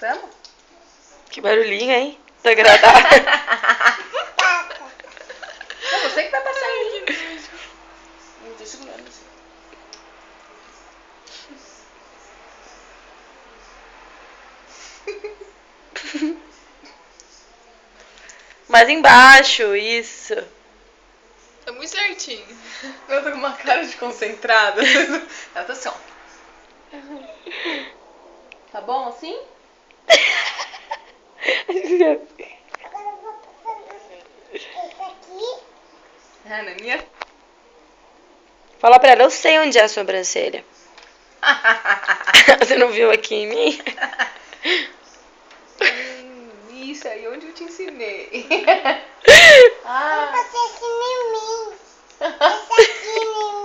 Vamos? Que barulhinho, hein? Tá agradável. É você que vai passar aí. Não tô segurando assim. Mais embaixo, isso. Tá muito certinho. Eu tô com uma cara de concentrada. Ela tá assim, ó. Tá bom assim? Ah, na minha? Fala pra ela, eu sei onde é a sobrancelha. Você não viu aqui em mim? Isso aí, onde eu te ensinei? Você aqui em mim. Esse aqui em mim.